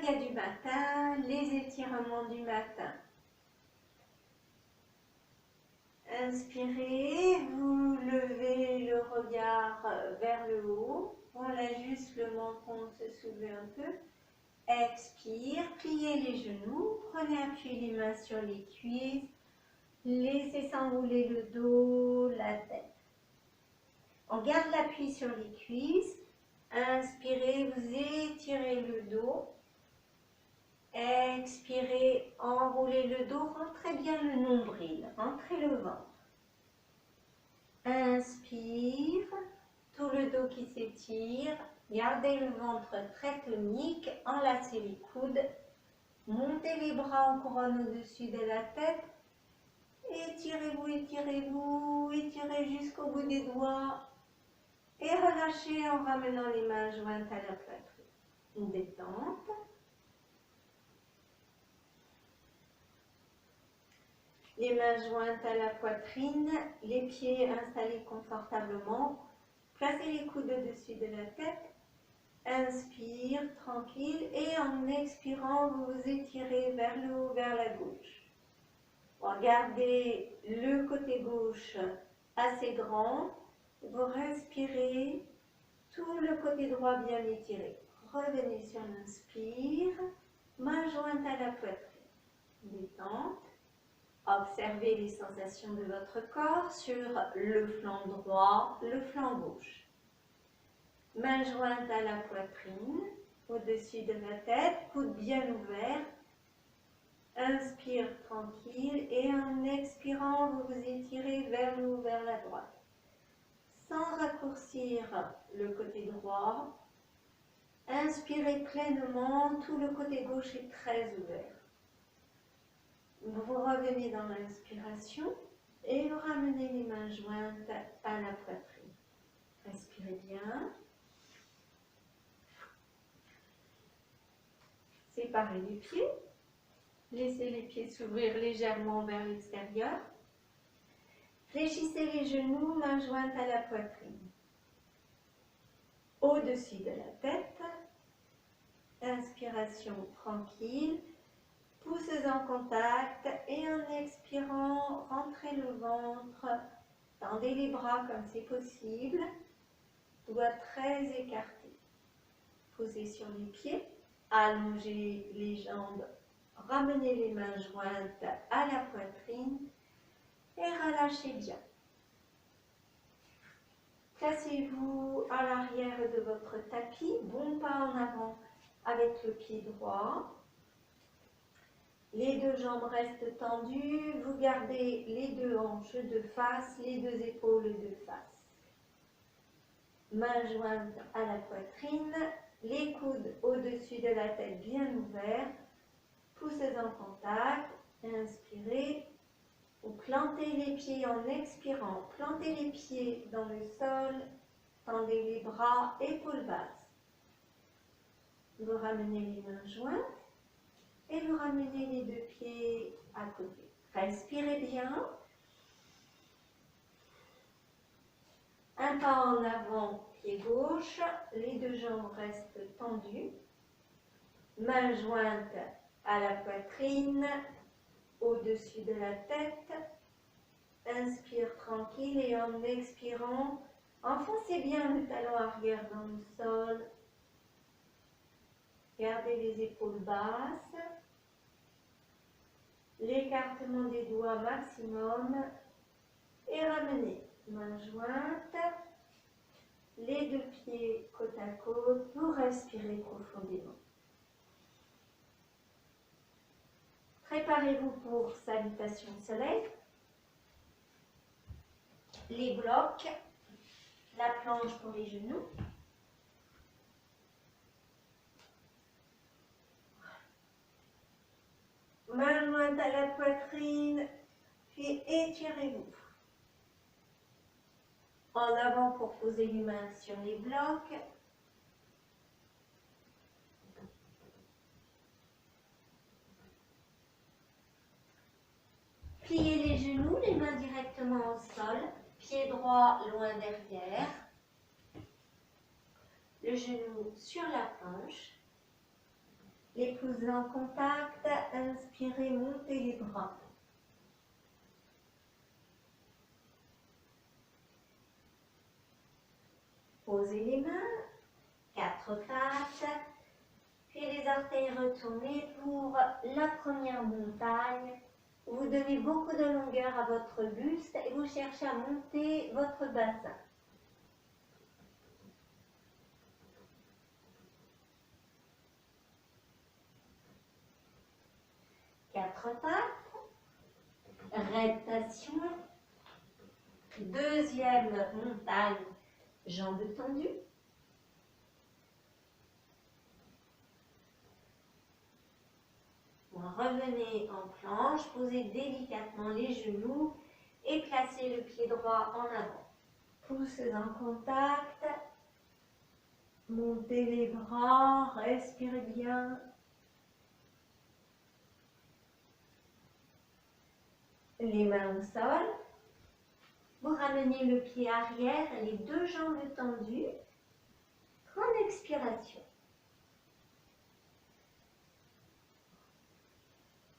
yoga du matin, les étirements du matin. Inspirez, vous levez le regard vers le haut. Voilà, juste le menton se soulever un peu. Expire, pliez les genoux, prenez appui les mains sur les cuisses. Laissez s'enrouler le dos, la tête. On garde l'appui sur les cuisses. Inspirez, vous étirez le dos. Expirez, enroulez le dos, rentrez bien le nombril, rentrez le ventre. Inspire, tout le dos qui s'étire, gardez le ventre très tonique, enlacez les coudes, montez les bras en couronne au-dessus de la tête, étirez-vous, étirez-vous, étirez jusqu'au bout des doigts et relâchez en ramenant les mains jointes à la poitrine. Une détente. Les mains jointes à la poitrine, les pieds installés confortablement. Placez les coudes au-dessus de la tête. Inspire, tranquille. Et en expirant, vous vous étirez vers le haut, vers la gauche. Regardez le côté gauche assez grand. Vous respirez, tout le côté droit bien étiré. Revenez sur l'inspire. Main jointe à la poitrine. Détente. Observez les sensations de votre corps sur le flanc droit, le flanc gauche. Main jointe à la poitrine, au-dessus de la tête, coude bien ouvert. Inspire tranquille et en expirant, vous vous étirez vers le haut, vers la droite. Sans raccourcir le côté droit. Inspirez pleinement, tout le côté gauche est très ouvert. Vous revenez dans l'inspiration et vous ramenez les mains jointes à la poitrine. Respirez bien. Séparez les pieds. Laissez les pieds s'ouvrir légèrement vers l'extérieur. Fléchissez les genoux, mains jointes à la poitrine. Au-dessus de la tête. Inspiration tranquille. Pouces en contact et en expirant, rentrez le ventre, tendez les bras comme c'est possible, doigts très écartés. Posez sur les pieds, allongez les jambes, ramenez les mains jointes à la poitrine et relâchez bien. Placez-vous à l'arrière de votre tapis, bon pas en avant avec le pied droit. Les deux jambes restent tendues, vous gardez les deux hanches de face, les deux épaules de face. Mains jointes à la poitrine, les coudes au-dessus de la tête bien ouverts, pouces en contact, inspirez, vous plantez les pieds en expirant, plantez les pieds dans le sol, tendez les bras, épaules basses. Vous ramenez les mains jointes. Et vous ramenez les deux pieds à côté. Respirez bien. Un pas en avant, pied gauche. Les deux jambes restent tendues. Mains jointes à la poitrine, au-dessus de la tête. Inspire tranquille et en expirant, enfoncez bien le talon arrière dans le sol. Gardez les épaules basses. L'écartement des doigts maximum et ramenez main jointe, les deux pieds côte à côte, vous respirez profondément. Préparez-vous pour salutation soleil. Les blocs, la planche pour les genoux. Main jointe à la poitrine, puis étirez-vous. En avant pour poser les mains sur les blocs. Pliez les genoux, les mains directement au sol. Pied droit loin derrière. Le genou sur la planche. Les pouces en contact, inspirez, montez les bras. Posez les mains, 4 pattes, puis les orteils retournés pour la première montagne. Vous donnez beaucoup de longueur à votre buste et vous cherchez à monter votre bassin. Quatre pattes, reptation, deuxième montagne, jambes tendues. Revenez en planche, posez délicatement les genoux et placez le pied droit en avant. Pouces en contact, montez les bras, respirez bien. Les mains au sol. Vous ramenez le pied arrière, les deux jambes tendues. Grande expiration.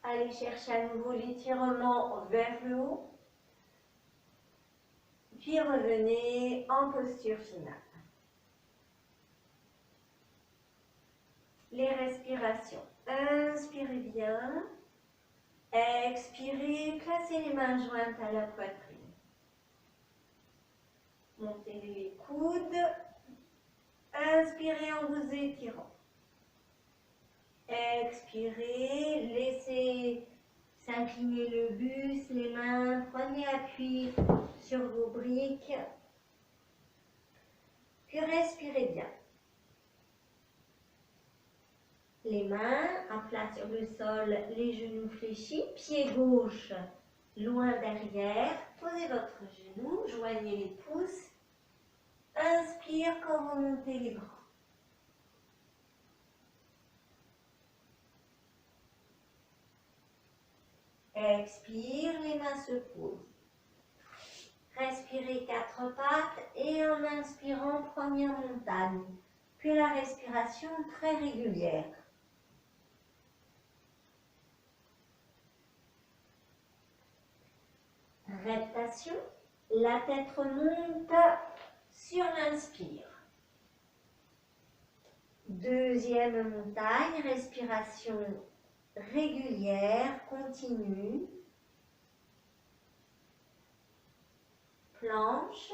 Allez chercher à nouveau l'étirement vers le haut. Puis revenez en posture finale. Les respirations. Inspirez bien. Expirez. Placez les mains jointes à la poitrine. Montez les coudes. Inspirez en vous étirant. Expirez. Laissez s'incliner le buste, les mains. Prenez appui sur vos briques. Puis respirez bien. Les mains à plat sur le sol, les genoux fléchis, pied gauche loin derrière. Posez votre genou, joignez les pouces. Inspire quand vous montez les bras. Expire, les mains se posent. Respirez 4 pattes et en inspirant, première montagne. Puis la respiration très régulière. Reptation, la tête remonte sur l'inspire. Deuxième montagne, respiration régulière, continue. Planche.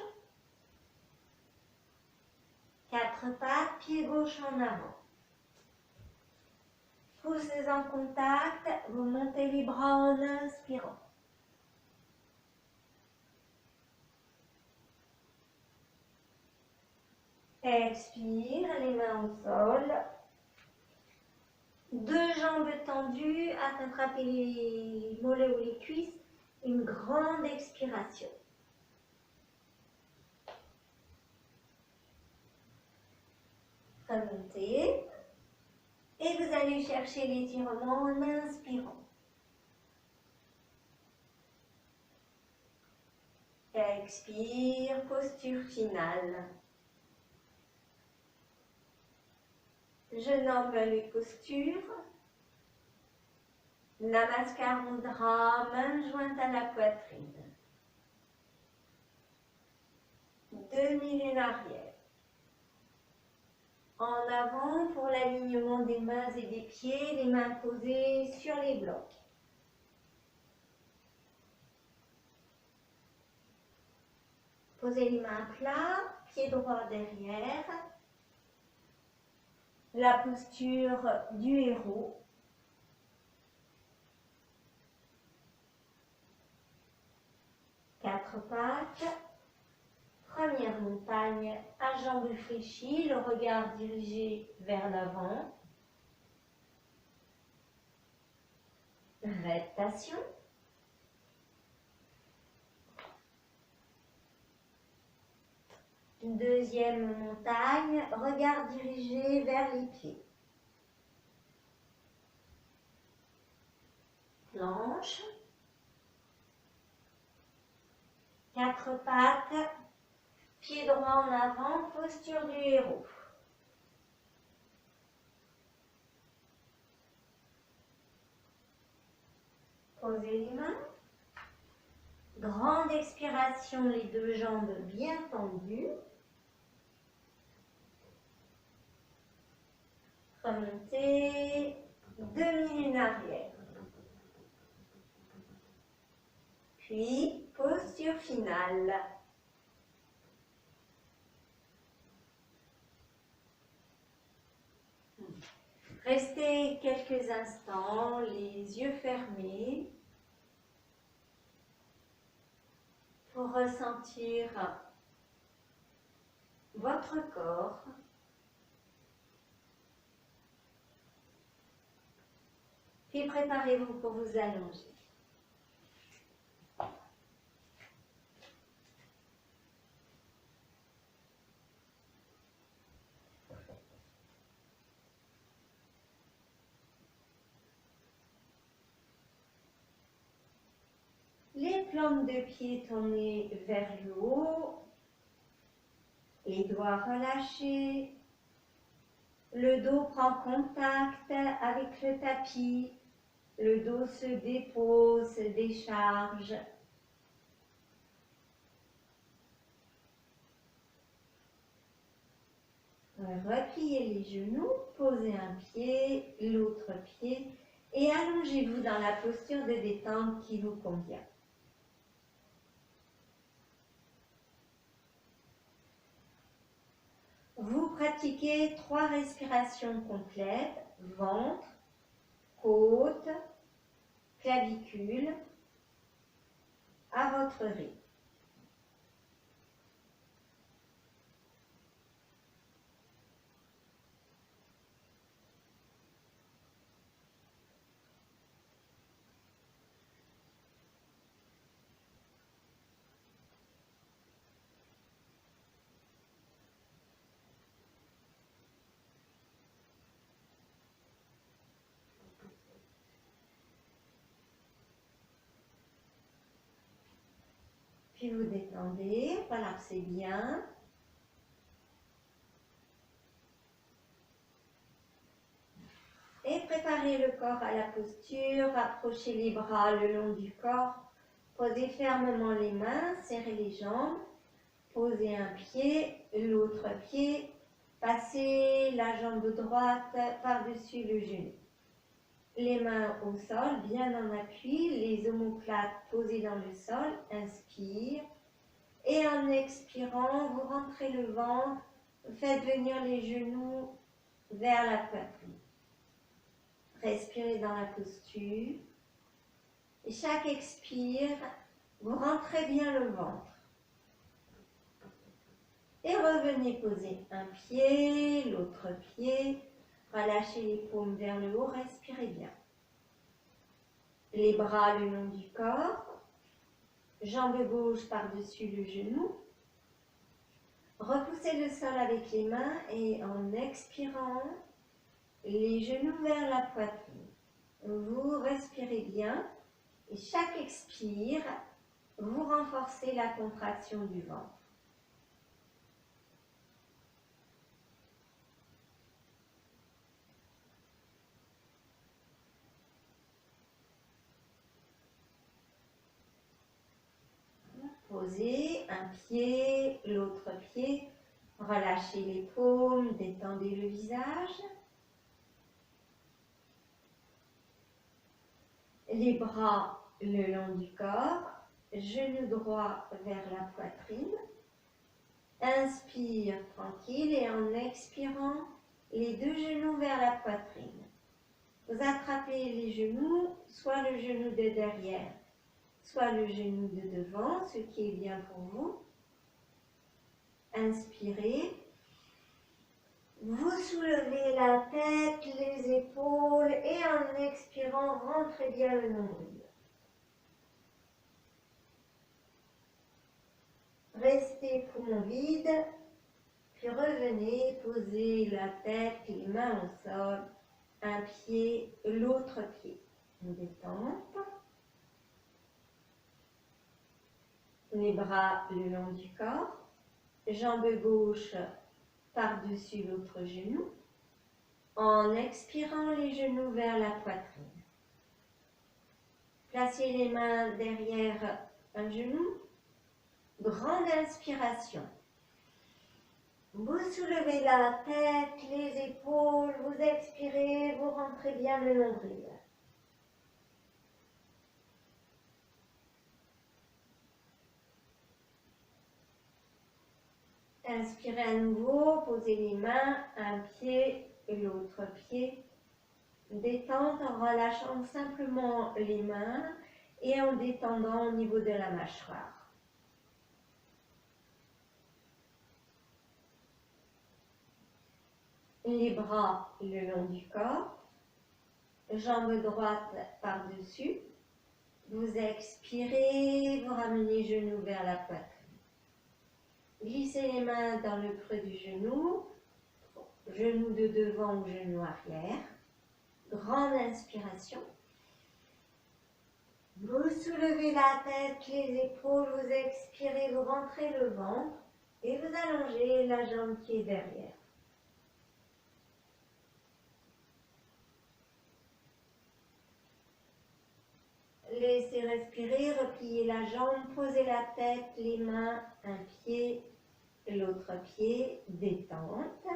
4 pattes, pied gauche en avant. Pouces en contact, vous montez les bras en inspirant. Expire, les mains au sol. Deux jambes tendues, attrapez les mollets ou les cuisses. Une grande expiration. Remontez. Et vous allez chercher l'étirement en inspirant. Expire, posture finale. Je nomme les postures. Namaskar Mudra, main jointe à la poitrine. Demi-lune arrière. En avant pour l'alignement des mains et des pieds, les mains posées sur les blocs. Posez les mains à plat, pied droit derrière. La posture du héros. Quatre pattes. Première montagne à jambes fléchies, le regard dirigé vers l'avant. Reptation. Deuxième montagne, regard dirigé vers les pieds. Planche. 4 pattes. Pied droit en avant, posture du héros. Posez les mains. Grande expiration, les deux jambes bien tendues. Remontez, demi-lune arrière. Puis, posture finale. Restez quelques instants, les yeux fermés, pour ressentir votre corps. Puis préparez-vous pour vous allonger. Les plantes de pied tournées vers le haut, les doigts relâchés, le dos prend contact avec le tapis, le dos se dépose, se décharge. Repliez les genoux, posez un pied, l'autre pied et allongez-vous dans la posture de détente qui vous convient. Vous pratiquez 3 respirations complètes, ventre, côte, clavicule, à votre rythme. Puis vous détendez, relaxez bien. Et préparez le corps à la posture, rapprochez les bras le long du corps, posez fermement les mains, serrez les jambes, posez un pied, l'autre pied, passez la jambe droite par-dessus le genou. Les mains au sol, bien en appui, les omoplates posées dans le sol, inspire. Et en expirant, vous rentrez le ventre, faites venir les genoux vers la poitrine. Respirez dans la posture. Et chaque expire, vous rentrez bien le ventre. Et revenez poser un pied, l'autre pied. Relâchez les paumes vers le haut, respirez bien. Les bras le long du corps. Jambe gauche par-dessus le genou. Repoussez le sol avec les mains et en expirant, les genoux vers la poitrine. Vous respirez bien et chaque expire, vous renforcez la contraction du ventre. Posez un pied, l'autre pied, relâchez les paumes, détendez le visage. Les bras le long du corps, genou droit vers la poitrine. Inspire tranquille et en expirant, les deux genoux vers la poitrine. Vous attrapez les genoux, soit le genou de derrière, soit le genou de devant, ce qui est bien pour vous. Inspirez. Vous soulevez la tête, les épaules et en expirant, rentrez bien le nombril. Restez poumon vide, puis revenez, posez la tête, les mains au sol, un pied, l'autre pied. Détente. Les bras le long du corps, jambe gauche par-dessus l'autre genou, en expirant les genoux vers la poitrine. Placez les mains derrière un genou. Grande inspiration. Vous soulevez la tête, les épaules, vous expirez, vous rentrez bien le nombril. Inspirez à nouveau, posez les mains, un pied et l'autre pied. Détente en relâchant simplement les mains et en détendant au niveau de la mâchoire. Les bras le long du corps, jambes droites par-dessus. Vous expirez, vous ramenez genoux vers la poitrine. Glissez les mains dans le creux du genou, genou de devant ou genou arrière. Grande inspiration. Vous soulevez la tête, les épaules, vous expirez, vous rentrez le ventre et vous allongez la jambe qui est derrière. Laissez respirer, repliez la jambe, posez la tête, les mains, un pied, l'autre pied, détente.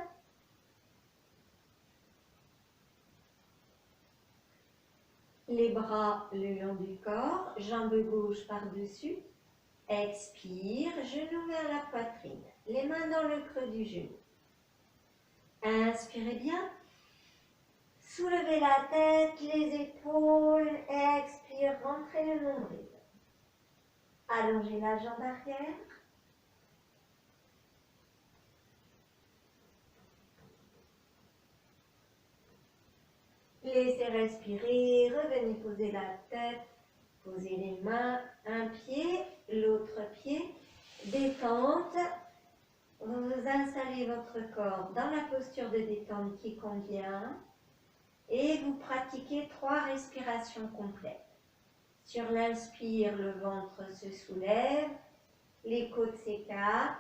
Les bras le long du corps, jambe gauche par-dessus. Expire, genou vers la poitrine, les mains dans le creux du genou. Inspirez bien. Soulevez la tête, les épaules, expire, rentrez le nombril. Allongez la jambe arrière. Laissez respirer, revenez poser la tête, posez les mains, un pied, l'autre pied, détente. Vous installez votre corps dans la posture de détente qui convient et vous pratiquez 3 respirations complètes. Sur l'inspire, le ventre se soulève, les côtes s'écartent,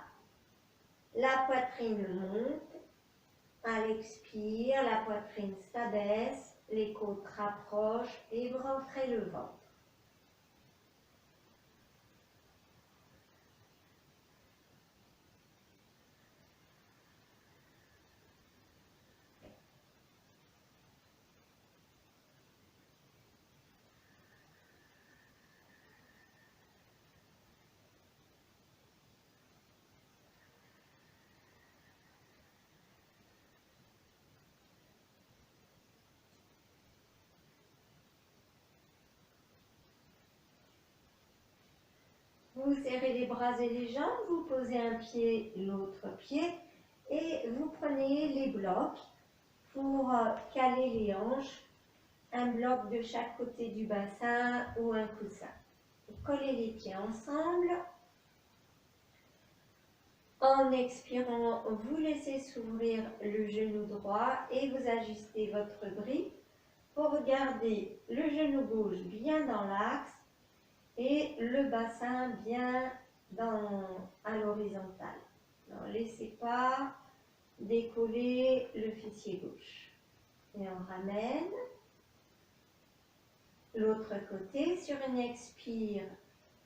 la poitrine monte. À l'expire, la poitrine s'abaisse, les côtes rapprochent et vous rentrez le ventre. Vous serrez les bras et les jambes, vous posez un pied, l'autre pied et vous prenez les blocs pour caler les hanches, un bloc de chaque côté du bassin ou un coussin. Vous collez les pieds ensemble. En expirant, vous laissez s'ouvrir le genou droit et vous ajustez votre brique pour garder le genou gauche bien dans l'axe et le bassin bien à l'horizontale. Ne laissez pas décoller le fessier gauche. Et on ramène. L'autre côté, sur une expire,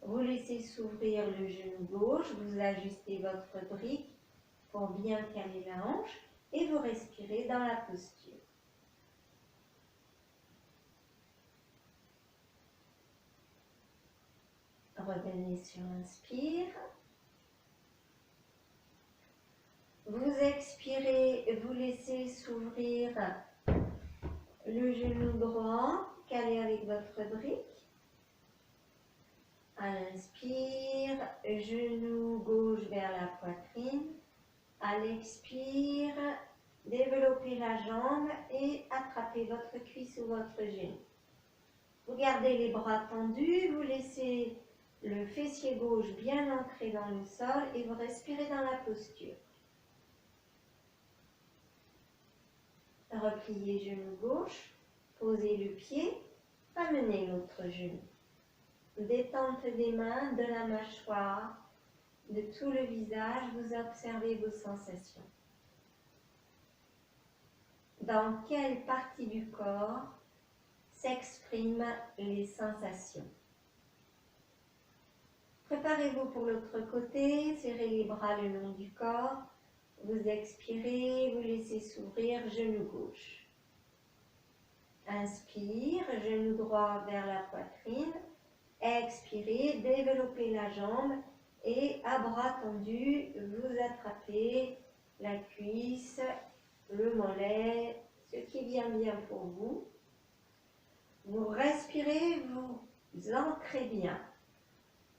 vous laissez s'ouvrir le genou gauche, vous ajustez votre brique pour bien caler la hanche et vous respirez dans la posture. Revenez sur inspire. Vous expirez, vous laissez s'ouvrir le genou droit, calé avec votre brique. À l'inspire, genou gauche vers la poitrine. À l'expire, développez la jambe et attrapez votre cuisse ou votre genou. Vous gardez les bras tendus, vous laissez le fessier gauche bien ancré dans le sol et vous respirez dans la posture. Repliez genou gauche, posez le pied, amenez l'autre genou. Détente des mains, de la mâchoire, de tout le visage, vous observez vos sensations. Dans quelle partie du corps s'expriment les sensations. Préparez-vous pour l'autre côté, serrez les bras le long du corps, vous expirez, vous laissez s'ouvrir, genou gauche. Inspire, genou droit vers la poitrine, expirez, développez la jambe et à bras tendus, vous attrapez la cuisse, le mollet, ce qui vient bien pour vous. Vous respirez, vous ancrez bien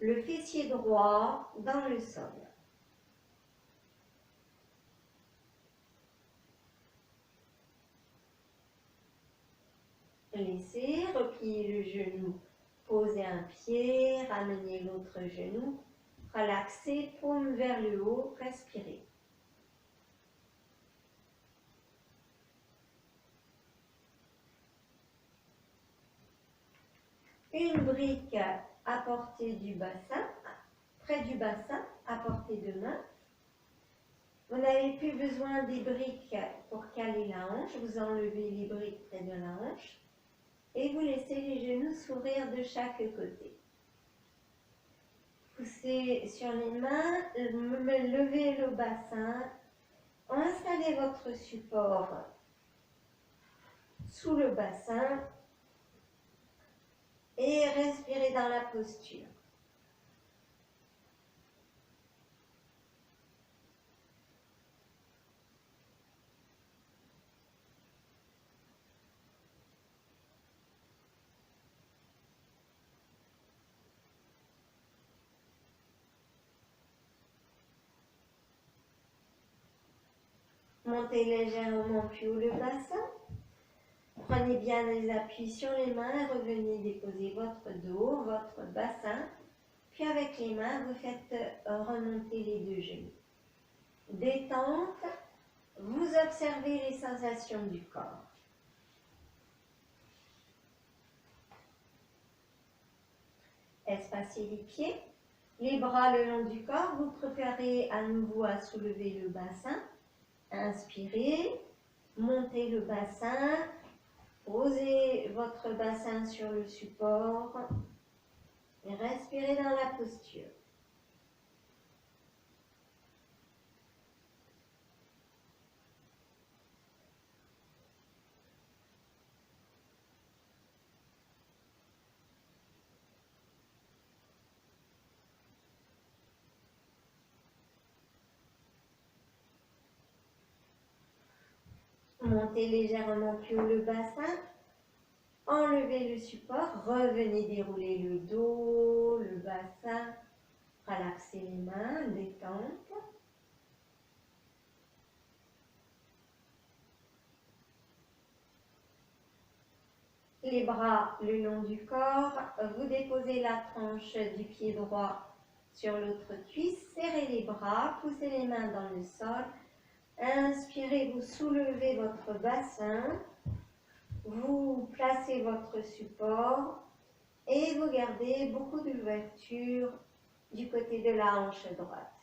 le fessier droit dans le sol. Laissez, repliez le genou, posez un pied, ramenez l'autre genou, relaxez, paume vers le haut, respirez. Une brique à portée du bassin, près du bassin, à portée de main. Vous n'avez plus besoin des briques pour caler la hanche, vous enlevez les briques près de la hanche et vous laissez les genoux s'ouvrir de chaque côté. Poussez sur les mains, levez le bassin, installez votre support sous le bassin et respirez dans la posture. Montez légèrement plus haut le bassin. Prenez bien les appuis sur les mains, revenez déposer votre dos, votre bassin. Puis avec les mains, vous faites remonter les deux genoux. Détente, vous observez les sensations du corps. Espacez les pieds, les bras le long du corps. Vous préparez à nouveau à soulever le bassin. Inspirez, montez le bassin, posez votre bassin sur le support et respirez dans la posture. Montez légèrement plus haut le bassin, enlevez le support, revenez dérouler le dos, le bassin, relaxez les mains, détente. Les bras le long du corps, vous déposez la tranche du pied droit sur l'autre cuisse, serrez les bras, poussez les mains dans le sol. Inspirez, vous soulevez votre bassin, vous placez votre support et vous gardez beaucoup d'ouverture du côté de la hanche droite.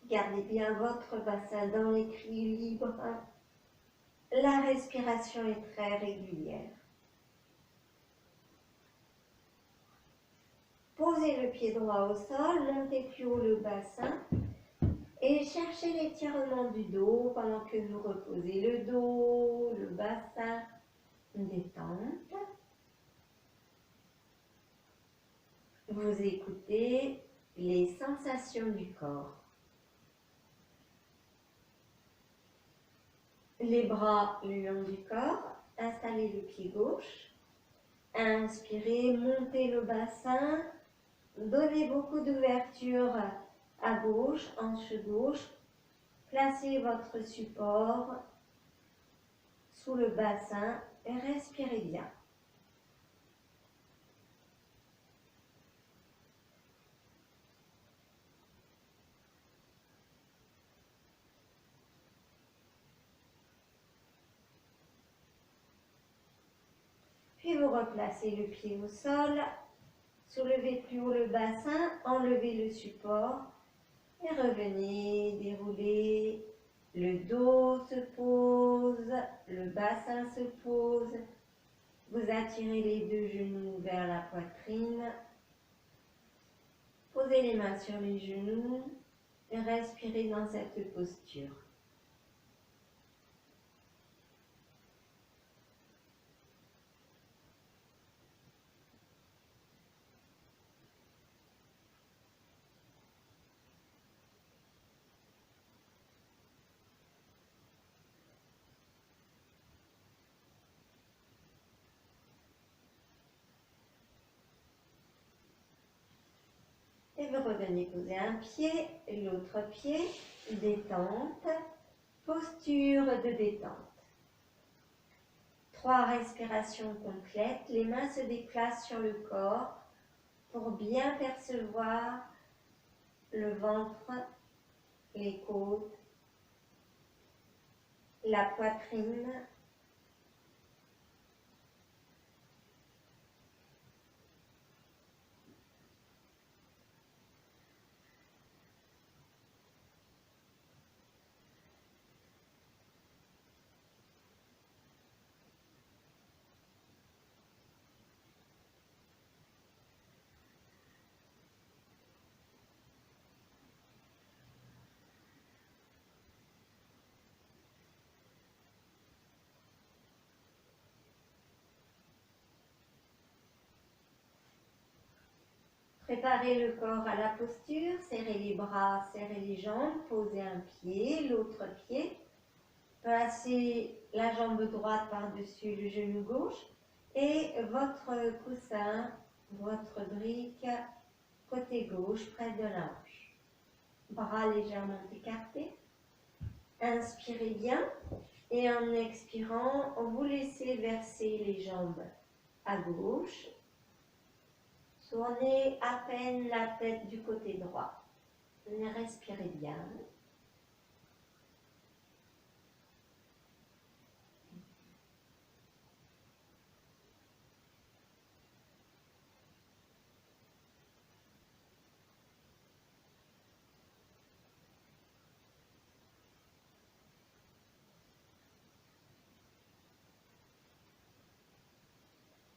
Gardez bien votre bassin dans l'équilibre. La respiration est très régulière. Posez le pied droit au sol, montez plus haut le bassin et cherchez l'étirement du dos pendant que vous reposez le dos, le bassin, détente. Vous écoutez les sensations du corps. Les bras le long du corps, installez le pied gauche. Inspirez, montez le bassin, donnez beaucoup d'ouverture à gauche, hanche gauche. Placez votre support sous le bassin et respirez bien. Puis vous replacez le pied au sol, Soulevez plus haut le bassin, enlevez le support et revenez, déroulez. Le dos se pose, le bassin se pose. Vous attirez les deux genoux vers la poitrine. Posez les mains sur les genoux et respirez dans cette posture. Et vous revenez poser un pied, l'autre pied, détente, posture de détente. 3 respirations complètes, les mains se déplacent sur le corps pour bien percevoir le ventre, les côtes, la poitrine. Préparez le corps à la posture, serrez les bras, serrez les jambes, posez un pied, l'autre pied. Placez la jambe droite par-dessus le genou gauche et votre coussin, votre brique côté gauche près de la hanche. Bras légèrement écartés. Inspirez bien et en expirant, vous laissez verser les jambes à gauche. Tournez à peine la tête du côté droit. Respirez bien.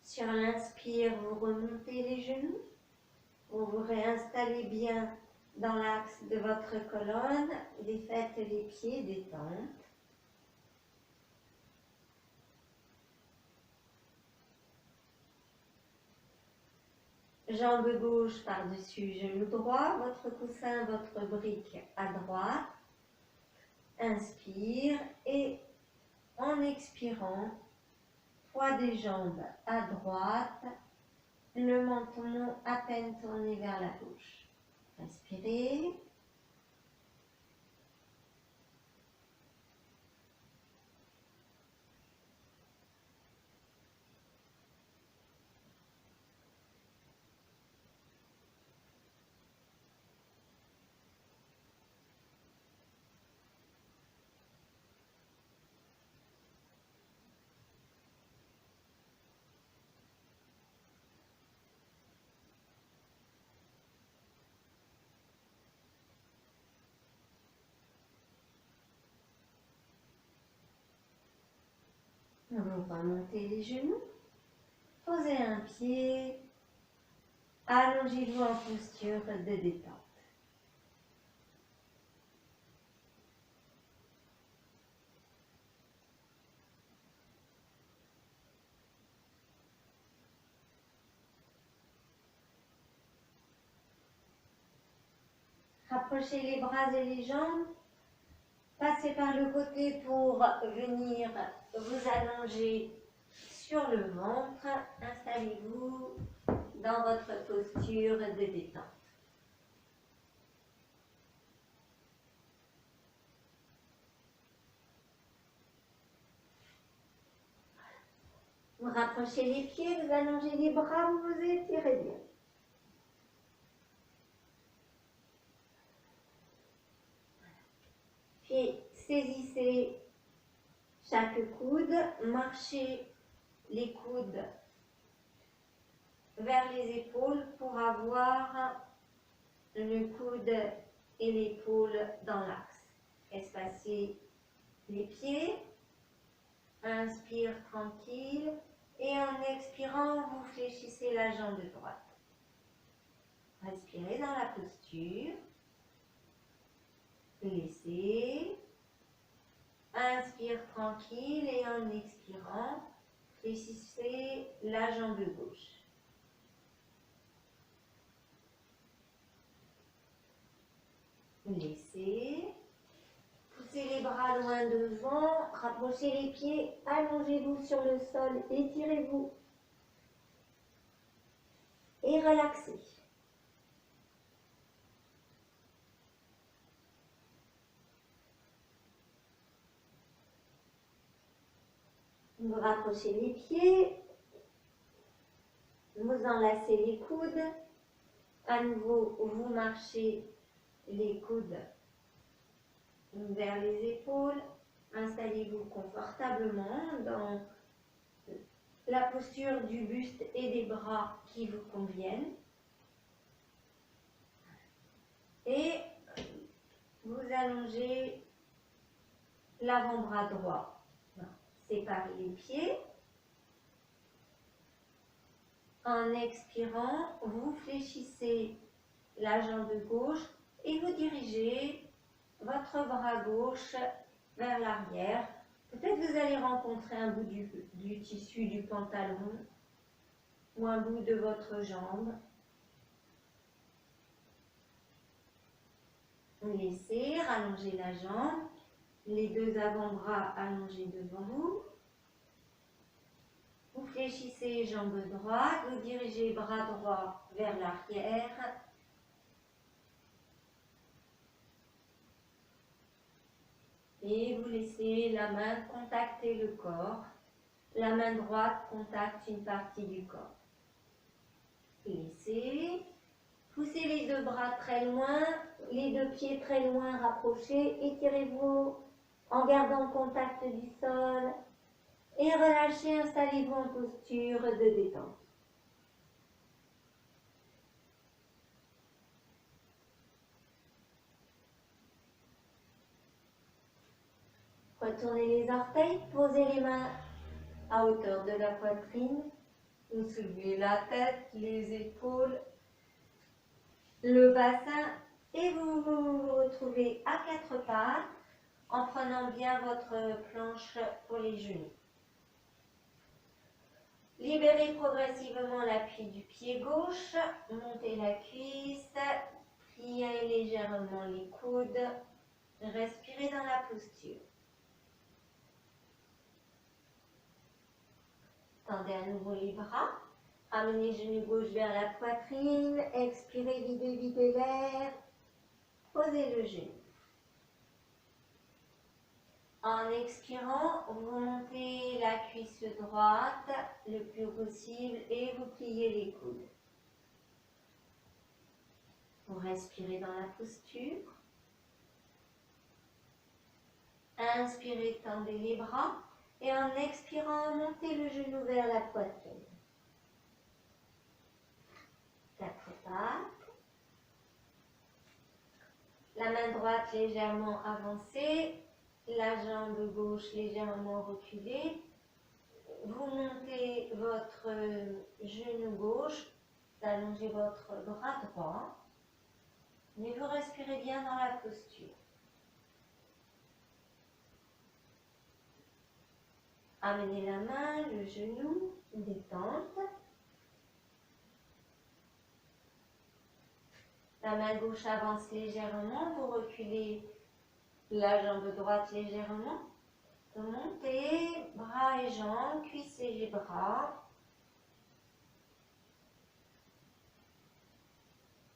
Sur l'inspire, vous remontez les genoux. Vous vous réinstallez bien dans l'axe de votre colonne. Défaites les pieds, détente. Jambe gauche par-dessus genou droit. Votre coussin, votre brique à droite. Inspire et en expirant, poids des jambes à droite. Le menton à peine tourné vers la gauche. Respirez. Vous remontez les genoux. Posez un pied. Allongez-vous en posture de détente. Rapprochez les bras et les jambes. Passez par le côté pour venir vous allonger sur le ventre. Installez-vous dans votre posture de détente. Vous rapprochez les pieds, vous allongez les bras, vous vous étirez bien. Puis saisissez chaque coude, marchez les coudes vers les épaules pour avoir le coude et l'épaule dans l'axe. Espacez les pieds. Inspire tranquille. Et en expirant, vous fléchissez la jambe droite. Respirez dans la posture. Laissez. Inspire tranquille et en expirant, fléchissez la jambe gauche. Laissez. Poussez les bras loin devant, rapprochez les pieds, allongez-vous sur le sol, étirez-vous et relaxez. Vous rapprochez les pieds, vous enlacez les coudes, à nouveau vous marchez les coudes vers les épaules, installez-vous confortablement dans la posture du buste et des bras qui vous conviennent. Et vous allongez l'avant-bras droit. Séparez les pieds. En expirant, vous fléchissez la jambe gauche et vous dirigez votre bras gauche vers l'arrière. Peut-être vous allez rencontrer un bout du tissu du pantalon ou un bout de votre jambe. Laissez, rallongez la jambe, les deux avant-bras allongés devant vous. Vous fléchissez jambe droite, vous dirigez bras droit vers l'arrière. Et vous laissez la main contacter le corps. La main droite contacte une partie du corps. Laissez. Poussez les deux bras très loin, les deux pieds très loin rapprochés. Étirez-vous en gardant le contact du sol. Et relâchez, installez-vous en posture de détente. Retournez les orteils, posez les mains à hauteur de la poitrine. Vous soulevez la tête, les épaules, le bassin et vous vous retrouvez à quatre pattes en prenant bien votre planche pour les genoux. Libérez progressivement l'appui du pied gauche, montez la cuisse, pliez légèrement les coudes, respirez dans la posture. Tendez à nouveau les bras, ramenez genou gauche vers la poitrine, expirez, videz l'air, posez le genou. En expirant, vous montez la cuisse droite le plus possible et vous pliez les coudes. Vous respirez dans la posture. Inspirez, tendez les bras et en expirant, montez le genou vers la poitrine. Quatre pattes. La main droite légèrement avancée. La jambe gauche légèrement reculée. Vous montez votre genou gauche, allongez votre bras droit, mais vous respirez bien dans la posture. Amenez la main, le genou, détente. La main gauche avance légèrement, vous reculez la jambe droite légèrement. Vous montez, bras et jambes, cuisses et les bras.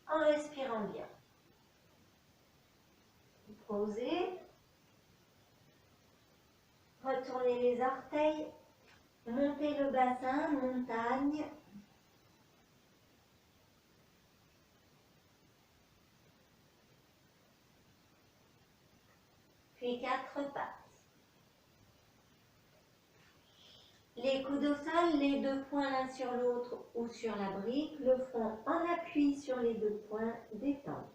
En respirant bien. Posez. Retournez les orteils. Montez le bassin, montagne. Puis quatre pattes. Les coudes au sol, les deux poings l'un sur l'autre ou sur la brique, le front en appui sur les deux poings, détente.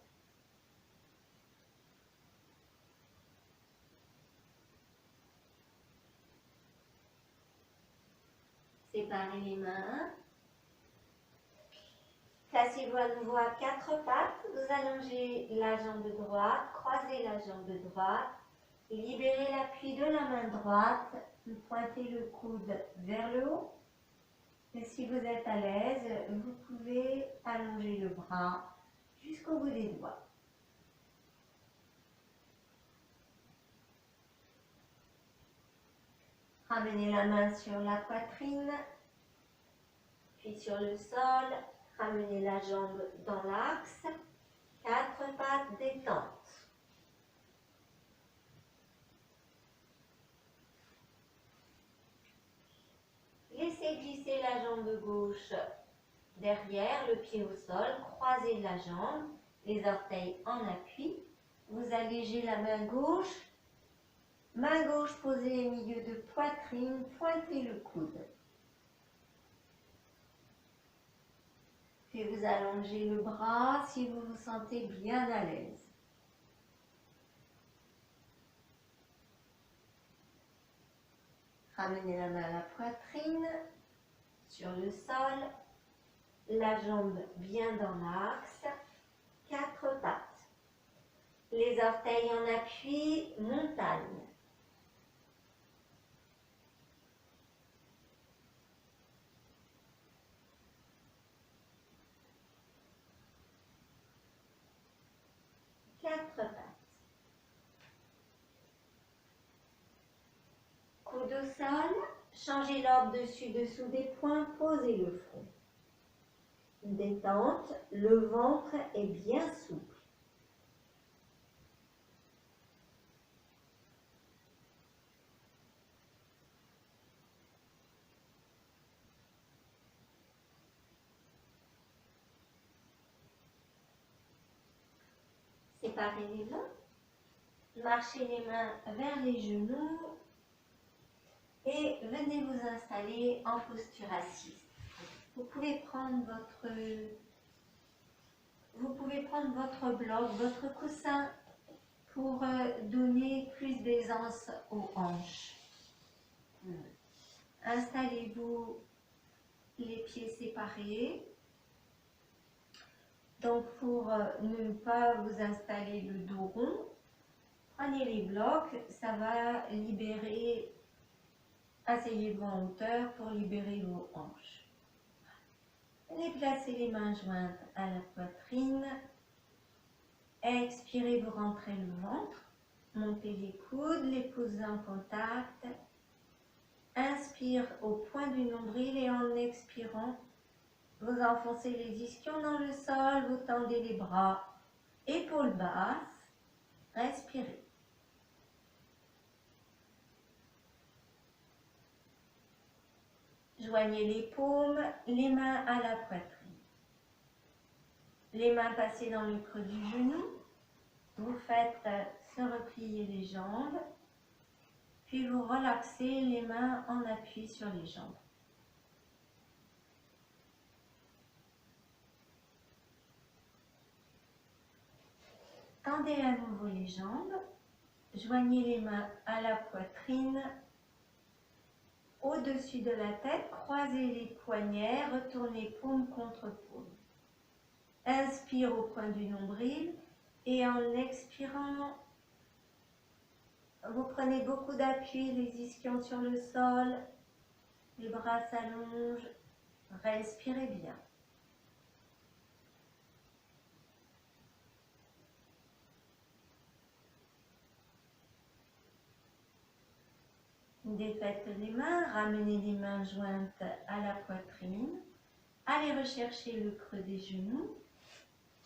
Séparez les mains. Placez-vous à nouveau à quatre pattes. Vous allongez la jambe droite, croisez la jambe droite. Libérez l'appui de la main droite. Pointez le coude vers le haut. Et si vous êtes à l'aise, vous pouvez allonger le bras jusqu'au bout des doigts. Ramenez la main sur la poitrine, puis sur le sol. Ramenez la jambe dans l'axe. Quatre pattes détente. Laissez glisser la jambe gauche derrière, le pied au sol. Croisez la jambe, les orteils en appui. Vous allégez la main gauche posée au milieu de poitrine. Pointez le coude. Puis vous allongez le bras si vous vous sentez bien à l'aise. Ramenez la main à la poitrine, sur le sol, la jambe bien dans l'axe, quatre pattes. Les orteils en appui, montagne. Quatre pattes. Coude au sol, changez l'ordre dessus-dessous des poings, posez le front. Détente, le ventre est bien souple. Séparez les mains, marchez les mains vers les genoux et venez vous installer en posture assise. Vous pouvez prendre votre bloc, votre coussin pour donner plus d'aisance aux hanches. Installez-vous les pieds séparés. Donc pour ne pas vous installer le dos rond, prenez les blocs, ça va libérer, asseyez-vous en hauteur pour libérer vos hanches. Venez placer les mains jointes à la poitrine. Expirez, vous rentrez le ventre. Montez les coudes, les pouces en contact. Inspire au point du nombril et en expirant, vous enfoncez les ischions dans le sol, vous tendez les bras, épaules basses, respirez. Joignez les paumes, les mains à la poitrine. Les mains passées dans le creux du genou. Vous faites se replier les jambes, puis vous relaxez les mains en appui sur les jambes. Tendez à nouveau les jambes, joignez les mains à la poitrine, au-dessus de la tête, croisez les poignets, retournez paume contre paume. Inspire au point du nombril et en expirant, vous prenez beaucoup d'appui, les ischions sur le sol, les bras s'allongent, respirez bien. Défaites les mains, ramenez les mains jointes à la poitrine. Allez rechercher le creux des genoux.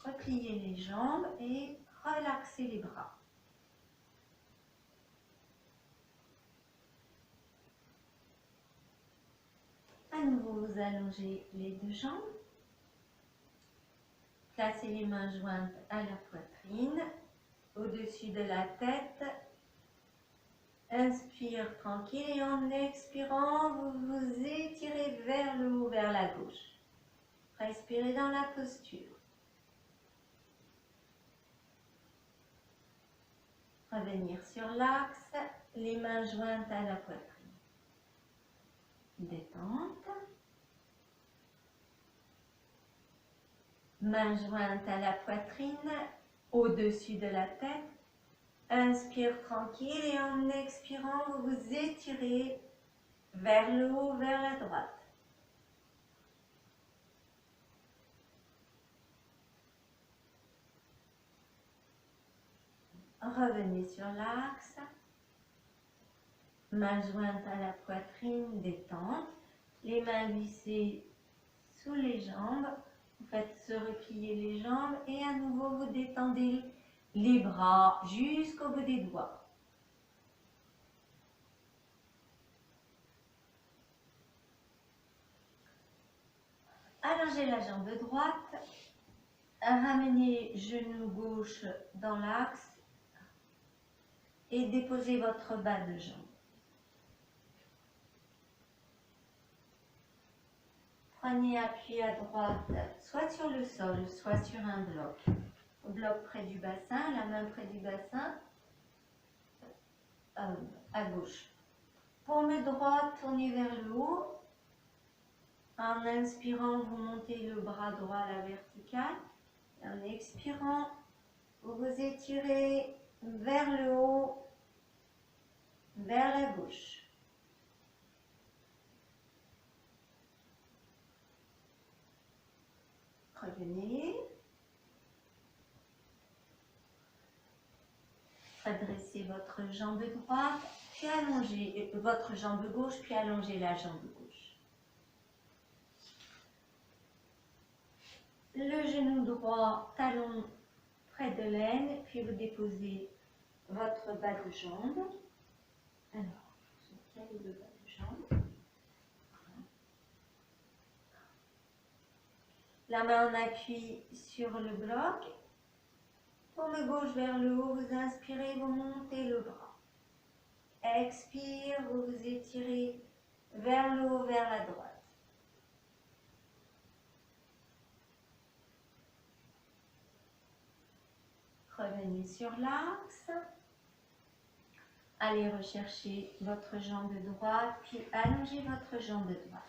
Repliez les jambes et relaxez les bras. À nouveau, vous allongez les deux jambes. Placez les mains jointes à la poitrine, au-dessus de la tête. Inspire tranquille et en expirant, vous vous étirez vers le haut, vers la gauche. Respirez dans la posture. Revenir sur l'axe, les mains jointes à la poitrine. Détente. Mains jointes à la poitrine, au-dessus de la tête. Inspire tranquille et en expirant, vous vous étirez vers le haut, vers la droite. Revenez sur l'axe. Mains jointes à la poitrine, détente. Les mains glissées sous les jambes. Vous faites se replier les jambes et à nouveau vous détendez les bras jusqu'au bout des doigts. Allongez la jambe droite. Ramenez genou gauche dans l'axe et déposez votre bas de jambe. Prenez appui à droite, soit sur le sol, soit sur un bloc. Bloc près du bassin, la main près du bassin, à gauche. Paume droite, tournez vers le haut. En inspirant, vous montez le bras droit à la verticale. Et en expirant, vous vous étirez vers le haut, vers la gauche. Revenez. Redressez votre jambe droite, puis allongez votre jambe gauche, puis allongez la jambe gauche. Le genou droit, talon près de l'aine, puis vous déposez votre bas de jambe. Alors, je tiens le bas de jambe. La main en appui sur le bloc. Paume gauche vers le haut, vous inspirez, vous montez le bras. Expire, vous vous étirez vers le haut, vers la droite. Revenez sur l'axe. Allez rechercher votre jambe droite, puis allongez votre jambe droite.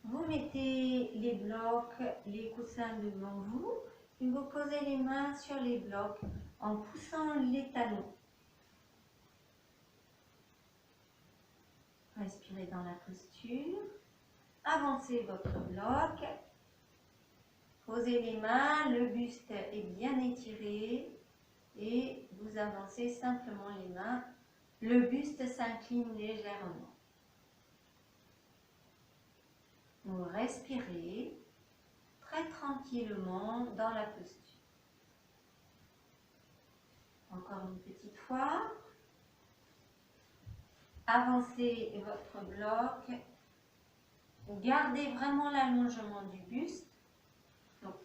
Vous mettez les blocs, les coussins devant vous, et vous posez les mains sur les blocs en poussant les talons. Respirez dans la posture. Avancez votre bloc. Posez les mains, le buste est bien étiré et vous avancez simplement les mains. Le buste s'incline légèrement. Vous respirez très tranquillement dans la posture. Encore une petite fois. Avancez votre bloc. Gardez vraiment l'allongement du buste. Donc,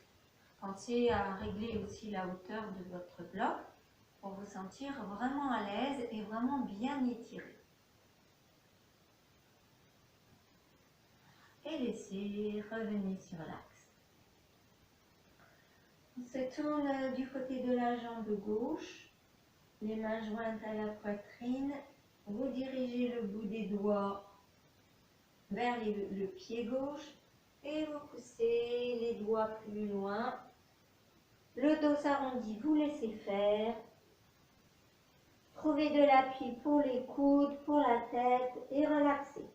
pensez à régler aussi la hauteur de votre bloc pour vous sentir vraiment à l'aise et vraiment bien étiré. Et laissez revenir sur l'axe. On se tourne du côté de la jambe gauche, les mains jointes à la poitrine. Vous dirigez le bout des doigts vers le pied gauche et vous poussez les doigts plus loin. Le dos s'arrondit, vous laissez faire. Trouvez de l'appui pour les coudes, pour la tête et relaxez.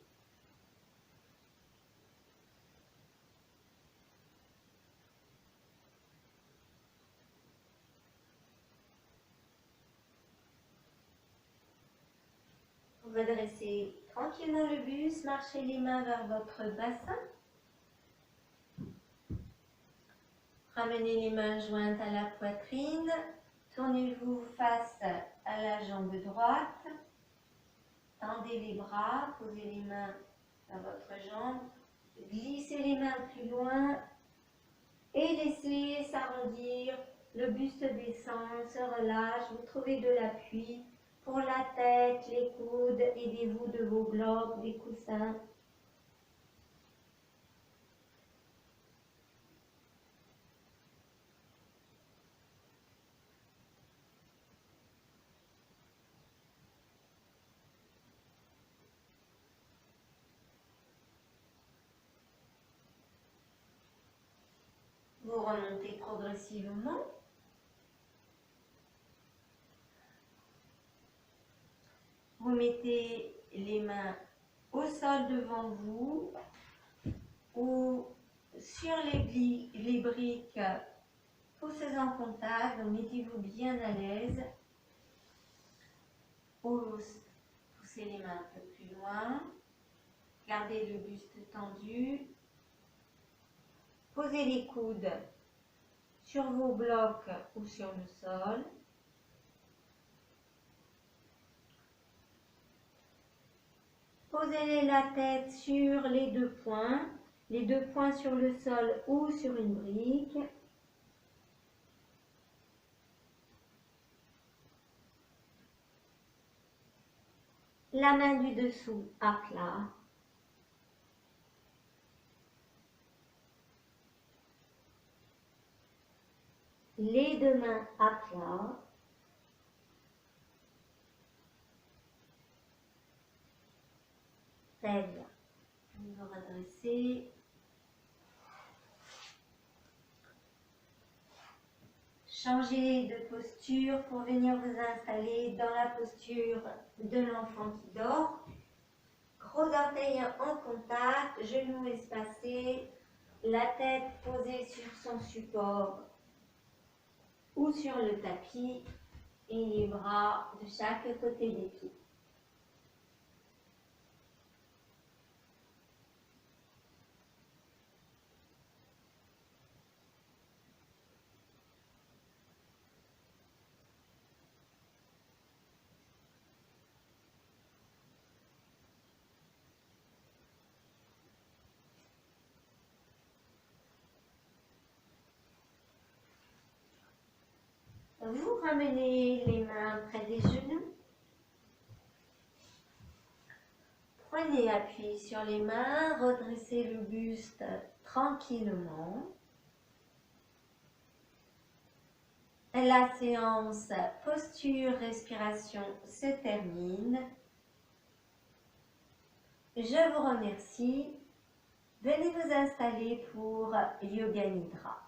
Redressez tranquillement le buste, marchez les mains vers votre bassin. Ramenez les mains jointes à la poitrine. Tournez-vous face à la jambe droite. Tendez les bras, posez les mains à votre jambe. Glissez les mains plus loin et laissez s'arrondir Le buste descend, se relâche, vous trouvez de l'appui pour la tête, les coudes, aidez-vous de vos blocs, des coussins. Vous remontez progressivement. Vous mettez les mains au sol devant vous ou sur les briques poussez en contact, donc mettez-vous bien à l'aise. Poussez les mains un peu plus loin. Gardez le buste tendu. Posez les coudes sur vos blocs ou sur le sol. Posez la tête sur les deux points sur le sol ou sur une brique. La main du dessous à plat. Les deux mains à plat. Très bien. Vous vous redressez. Changez de posture pour venir vous installer dans la posture de l'enfant qui dort. Gros orteils en contact, genoux espacés, la tête posée sur son support ou sur le tapis et les bras de chaque côté des pieds. Vous ramenez les mains près des genoux. Prenez appui sur les mains, redressez le buste tranquillement. La séance posture respiration se termine. Je vous remercie. Venez vous installer pour Yoga Nidra.